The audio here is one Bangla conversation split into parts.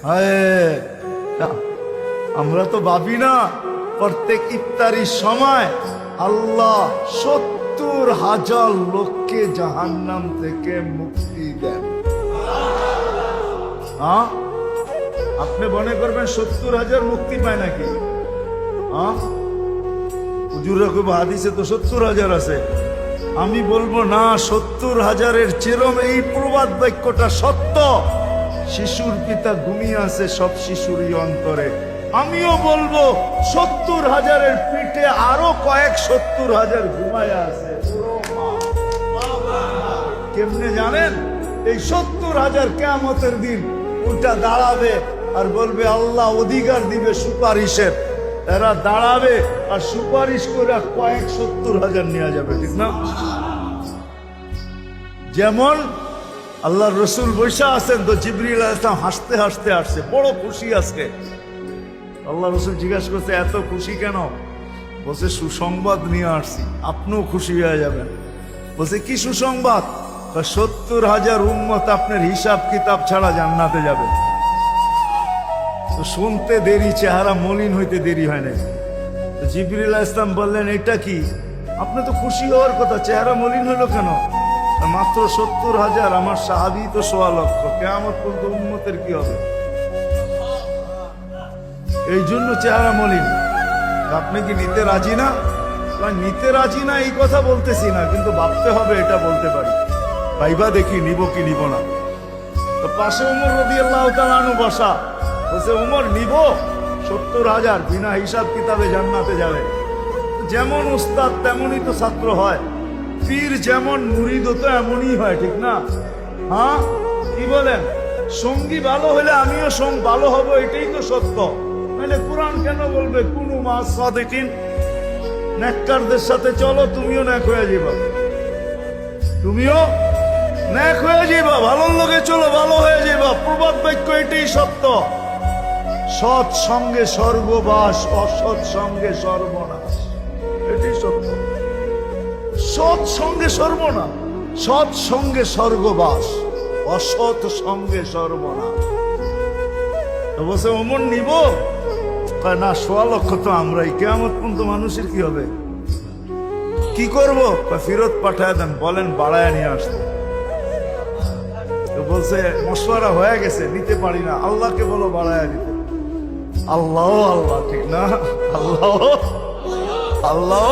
হায়, আমরা তো ভাবি না প্রত্যেক ইফতারির সময় আল্লাহ 70,000 লোককে জাহান্নাম থেকে মুক্তি দেন। হ্যাঁ, আপনি মনে করবেন 70,000 মুক্তি পায় নাকি? হ্যাঁ, হুজুররা খুব হাদিসে তো 70,000 আছে। আমি বলবো না, 70,000-এর চেরম এই প্রবাদ বাক্যটা সত্য। শিশুর পিতা ঘুমিয়ে আছে সব শিশুরই অন্তরে। আমিও বলবো 70,000-এর পিঠে আরো কয়েক 70,000 ঘুমায় আছে। কেমনে জানেন? এই 70,000 কিয়ামতের দিন ওটা দাঁড়াবে আর বলবে আল্লাহ অধিকার দিবে সুপারিশের। এরা দাঁড়াবে আর সুপারিশ করে কয়েক 70,000 নেওয়া যাবে, ঠিক না? যেমন আল্লাহর রসুল বৈশা আছেন, তো জিবরিল আলাইহিস সালাম হাসতে হাসতে আসছে, বড় খুশি আজকে। আল্লাহ রসুল জিজ্ঞাসা করছে এত খুশি কেন? বলছে সুসংবাদ নিয়ে আসছি, আপনিও খুশি হয়ে যাবেন। বলছে কি সুসংবাদ? 70,000 উম্মত আপনার হিসাব কিতাব ছাড়া জান্নাতে যাবে। তো শুনতে দেরি, চেহারা মলিন হইতে দেরি হয় না। তো জিবরিল আলাইহিস সালাম বললেন এটা কি? আপনি তো খুশি হওয়ার কথা, চেহারা মলিন হলো কেন? মাত্র 70,000, আমার সাহাবী তো 1.25 লক্ষ, কিয়ামত পর্যন্ত উম্মতের কি হবে? এই জন্য চেহারা মলিন। আপনি কি নিতে রাজি না? নিতে রাজি না এই কথা বলতেছি না, কিন্তু ভাবতে হবে এটা বলতে পারি। ভাইবা দেখি নিব কি নিব না। তো পাশে উমর রাদিয়াল্লাহু তাআলা আনহু বসা। বলছে উমর নিব 70,000, বিনা হিসাব কিতাবে জান্নাতে যাবে। যেমন উস্তাদ তেমনই তো ছাত্র হয়, পীর যেমন মুরিদ তো এমনই হয়, ঠিক না? হ্যাঁ, কি বলেন? সঙ্গী ভালো হলে আমিও ভালো হব, এটাই তো সত্য। নাহলে কোরআন কেন বলবে কুনু মা সাদিকিন? নেককারদের সাথে চলো, তুমিও নেক হয়ে যাবা। তুমিও নেক হয়ে যাবা, ভালোর লোকে চলো, ভালো হয়ে যাবা। প্রবাদ বাক্য এটাই সত্য। সৎ সঙ্গে স্বর্গবাস, অসৎ সঙ্গে সর্বনাশ, এটাই সত্য। সৎ সঙ্গে সর্বনাশ, সৎ সঙ্গে স্বর্গবাস, অসৎ সঙ্গে সর্বনাশ। তো বলছে ওমর নিব না, 1.25 লক্ষ তো আমরাই। কিয়ামত পর্যন্ত মানুষের কি হবে? কি করব? ফেরত পাঠায় দেন, বলেন বাড়ায় নিয়ে আসতে। তো বলছে মশওয়ারা হয়ে গেছে, নিতে পারি না, আল্লাহকে বলো বাড়ায় দিতে। আল্লাহ আল্লাহ, ঠিক না? আল্লাহ আল্লাহ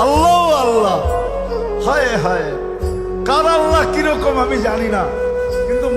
আল্লাহ আল্লাহ। হায় হায়, কার আল্লাহ কিরকম আমি জানি না, কিন্তু